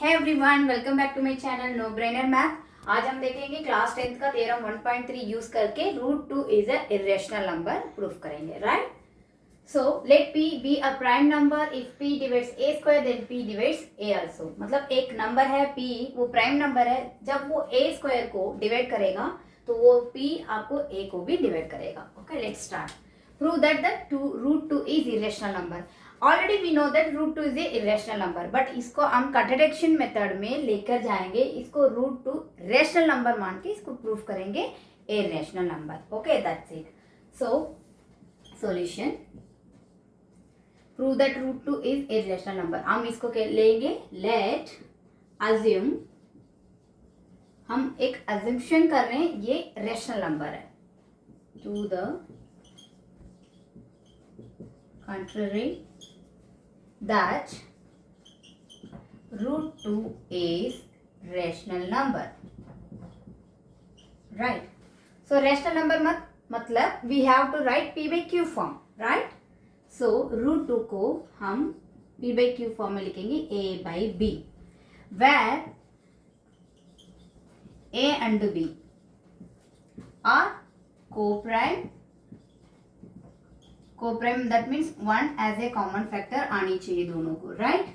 Hey everyone, welcome back to my channel no brainer math. आज हम देखेंगे class 10th का थ्योरम 1.3 यूज करके √2 is a irrational number proof करेंगे, right. So let p be a prime number if p divides a square then p divides a also. मतलब एक number है p, वो प्राइम नंबर है, जब वो a स्क्वायर को डिवाइड करेगा तो वो p आपको a को भी डिवाइड करेगा। Okay, let's start. Prove that the √2 is irrational number. Already we know that √2 is a irrational number, but इसको हम कंट्राडिक्शन मेथड में लेकर जाएंगे, इसको √2 रेशनल नंबर मान के इसको प्रूफ करेंगे a rational number. Okay, that's it. So solution, prove that √2 is a rational number. हम इसको लेंगे लेट अज्यूम, हम एक अज्यूम्पशन कर रहे हैं ये रेशनल नंबर है। To the contrary that √2 is rational number, right? So rational number मतलब we have to write p by q form, right? So √2 को हम p by q form में लिखेंगे a by b, where a and b are co-prime, that means one as a common factor आनी चाहिए दोनों को, right?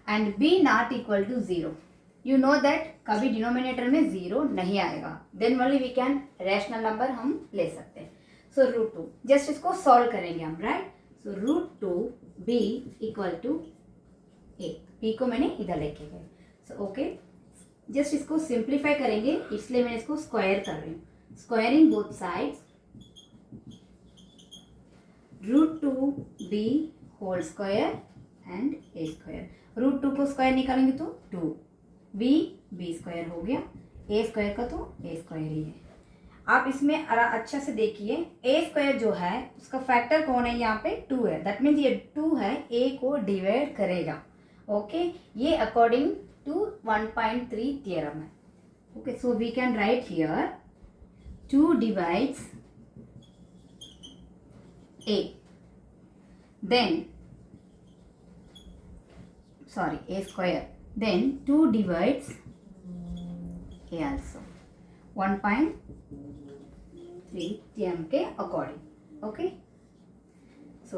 and b not equal to 0. you know that कभी denominator में 0 नहीं आएगा, then only we can rational number हम ले सकते हैं। so √2 जस्ट इसको सॉल्व करेंगे हम, right? so √2 b equal to a, b को मैंने इधर लेके गए। so okay, जस्ट इसको सिंप्लीफाई करेंगे, इसलिए मैं इसको स्क्वायर कर रही हूँ। Squaring both sides, √2b whole square and a square. √2 को स्क्वायर निकालेंगे तो 2b स्क्वायर हो गया, a स्क्वायर का तो a स्क्वायर ही है। आप इसमें अच्छा से देखिए, a स्क्वायर जो है उसका फैक्टर कौन है, यहाँ पे 2 है, दैट मीन्स ये 2 है, a को डिवाइड करेगा। ओके, ये अकॉर्डिंग टू 1.3 थियरम है। Okay, so we can write here 2 divides a, then a square, then 2 divides a also, 1.3 theorem के according. Okay, so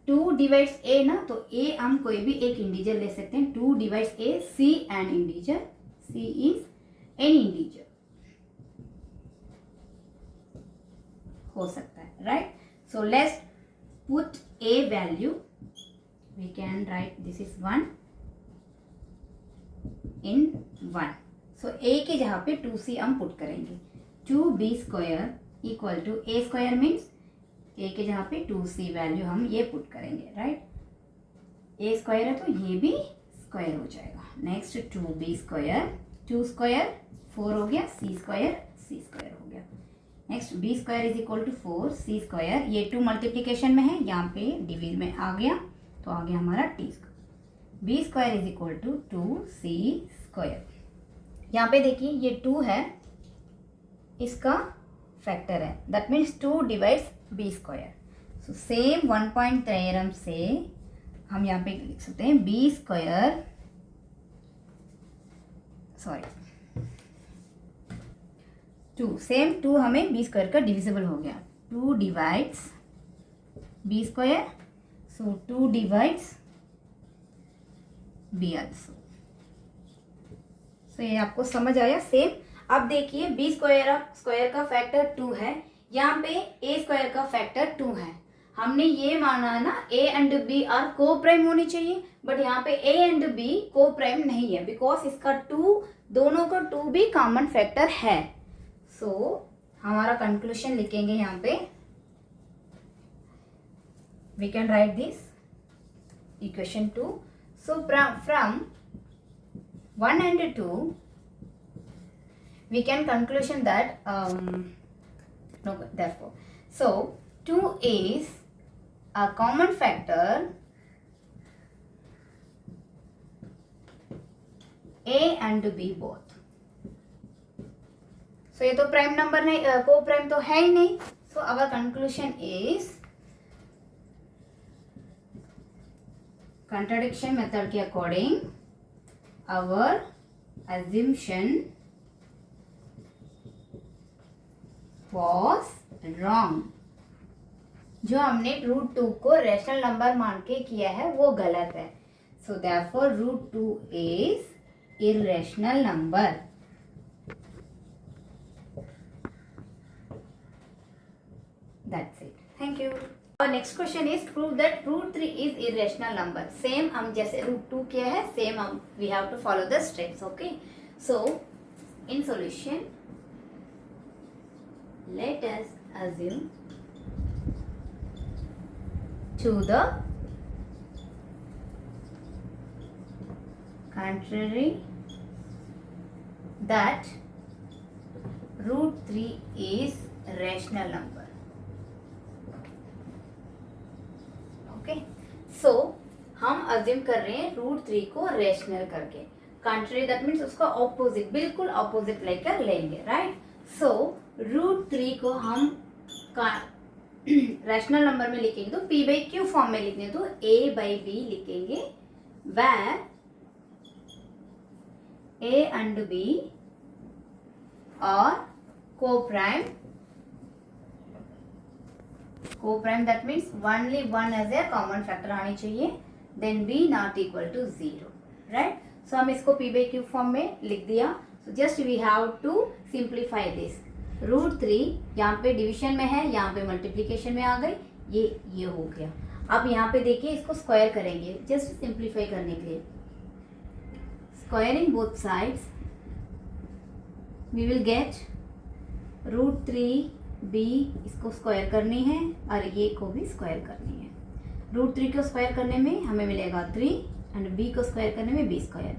2 divides a ना, तो a हम कोई भी एक इंटीजर ले सकते हैं। 2 divides a, c an integer, c is any integer हो सकता है, right? So let's put a value, we can write this is 1 in 1। So a के जहाँ पे 2c हम पुट करेंगे। 2b square equal to a square means a के जहाँ पे 2c वैल्यू हम ये पुट करेंगे, राइट? a स्क्वायर है तो ये भी स्क्वायर हो जाएगा। नेक्स्ट 2b स्क्वायर, 2 स्क्वायर 4 हो गया, c स्क्वायर c स्क्वायर हो गया। Next b square is equal to 4 c square, ये 2 मल्टीप्लीकेशन में है, यहाँ पे डिवीजन में आ गया तो आ गया हमारा t square. b square is equal to 2c square. यहाँ पे देखिए ये 2 है, इसका फैक्टर है, that means 2 divides b square. So same 1 point theorem से हम यहाँ पे लिख सकते हैं b स्क्वायर, सॉरी 2, सेम 2 हमें b स्क्वायर का डिविजिबल हो गया। 2 डिवाइड्स b स्क्वायर, सो 2 डिवाइड्स b आल्सो। सो ये आपको समझ आया सेम। अब देखिए b स्क्वायर का फैक्टर 2 है, यहाँ पे a स्क्वायर का फैक्टर 2 है। हमने ये माना है ना a एंड b आर को प्राइम होनी चाहिए, बट यहाँ पे a एंड b को प्राइम नहीं है, बिकॉज इसका 2, दोनों का 2 भी कॉमन फैक्टर है। सो हमारा कंक्लूजन लिखेंगे यहाँ पे, we can write this equation 2। So from 1 and 2 we can conclusion that no, therefore so 2 is a common factor a and b both। सो ये तो प्राइम नंबर नहीं, को प्राइम तो है ही नहीं। So our conclusion is contradiction method के according our assumption was wrong। जो हमने √2 को रैशनल नंबर मान के किया है वो गलत है। So therefore √2 is irrational number. That's it, thank you. और next question is prove that √3 is irrational number. Same हम जैसे √2 किया है सेम हम we have to follow the steps. Okay, so in solution let us assume to the contrary that √3 is rational number। Okay, सो हम assume कर रहे हैं √3 को रेशनल करके। कंट्री दैट मीन्स उसका ऑपोजिट, बिल्कुल ऑपोजिट लेकर लेंगे, राइट। सो √3 को हम रैशनल नंबर में लिखेंगे तो p/q फॉर्म में लिखने तो a/b लिखेंगे, where a and b और co-prime that means only one as a common factor आनी चाहिए, then b not equal to 0, right। so हम इसको p/q फॉर्म में लिख दिया। so just we have to simplify this। √3 यहाँ पे डिवीजन में है, यहाँ पे मल्टीप्लिकेशन में आ गई, ये हो गया। अब यहाँ पे देखिए इसको स्क्वायर करेंगे जस्ट सिंप्लीफाई करने के लिए। Squaring both sides we will get √3b, इसको स्क्वायर करनी है और ये को भी स्क्वायर करनी है। √3 को स्क्वायर करने में हमें मिलेगा 3 एंड b को स्क्वायर करने में b स्क्वायर,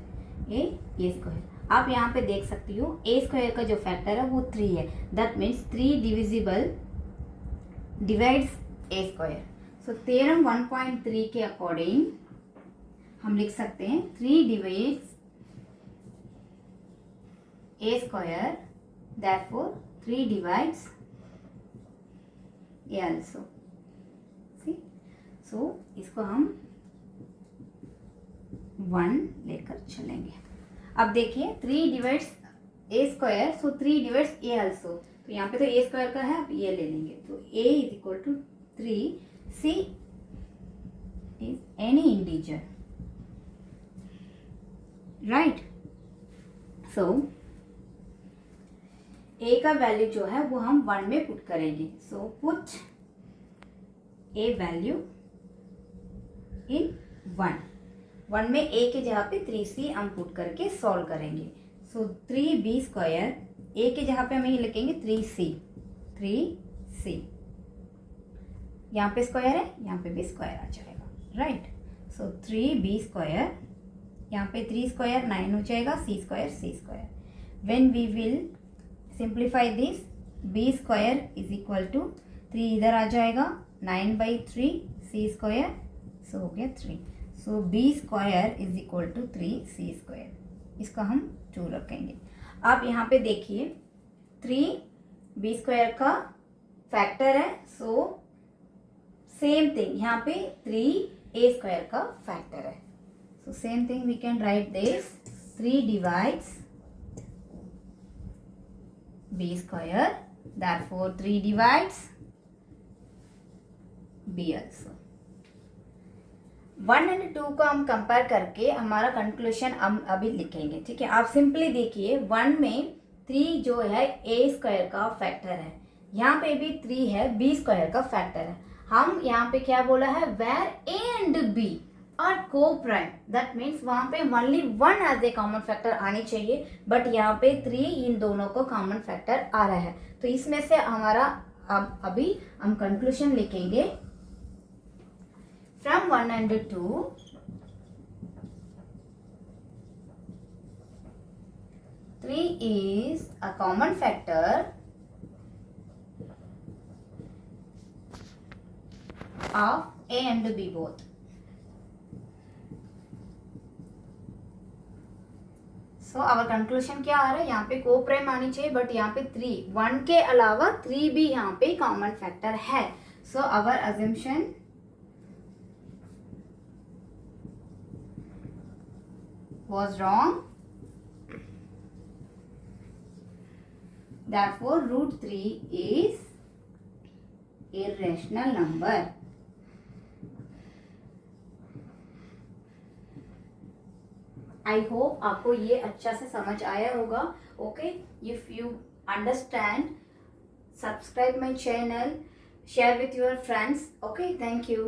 ए स्क्वायर। आप यहाँ पे देख सकती हो ए स्क्वायर का जो फैक्टर है वो 3 है, that means 3 divisible divides A square. So theorem 1.3 के अकॉर्डिंग हम लिख सकते हैं 3 डिवाइड्स ए स्क्वायर, देयरफॉर 3 डिवाइड्स ए आल्सो। सी, सो इसको हम 1 लेकर चलेंगे। अब देखिए 3 डिवाइड्स ए स्क्वायर, सो 3 डिवाइड्स ए आल्सो। तो यहाँ पे तो ए स्क्वायर का है, अब ये ले लेंगे तो a is equal to 3, c is any integer, right. So a का वैल्यू जो है वो हम 1 में पुट करेंगे। So put a value in 1 में a के जगह पे 3c हम पुट करके सॉल्व करेंगे। सो 3b स्क्वायर, a के जगह पे हम ये लिखेंगे 3c, यहाँ पे स्क्वायर है, यहाँ पे भी स्क्वायर आ जाएगा, राइट। सो 3b स्क्वायर, यहाँ पे 3 स्क्वायर 9 हो जाएगा, c square. When we will simplify this, b square is equal to 3 इधर आ जाएगा, 9/3 c स्क्वायर, सो हो गया 3। So b square is equal to 3c square, इसका हम 2 रखेंगे। आप यहाँ पे देखिए 3b स्क्वायर का फैक्टर है, सो सेम थिंग यहाँ पे 3a स्क्वायर का फैक्टर है। So same thing we can write this, 3 divides b square, therefore 3 divides b also। 1 और 2 को हम कंपेयर करके हमारा कंक्लूजन हम अभी लिखेंगे, ठीक है। आप सिंपली देखिए 1 में 3 जो है a स्क्वायर का फैक्टर है, यहाँ पे भी 3 है b स्क्वायर का फैक्टर है। हम यहाँ पे क्या बोला है, where a and b are coprime, that means वहाँ पे only 1 as a common factor आनी चाहिए, बट यहाँ पे 3 इन दोनों को कॉमन फैक्टर आ रहा है। तो इसमें से हमारा अभी हम कंक्लूजन लिखेंगे, from 1 and 2, 3 is a common factor of a and b both। So our conclusion क्या आ रहा है, यहाँ पे को प्राइम आनी चाहिए, बट यहाँ पे 3, 1 के अलावा 3 भी यहाँ पे कॉमन फैक्टर है। So our assumption was wrong. Therefore, root 3 is irrational number. I hope आपको ये अच्छा से समझ आया होगा. Okay, if you understand, subscribe my channel, share with your friends. Okay, thank you.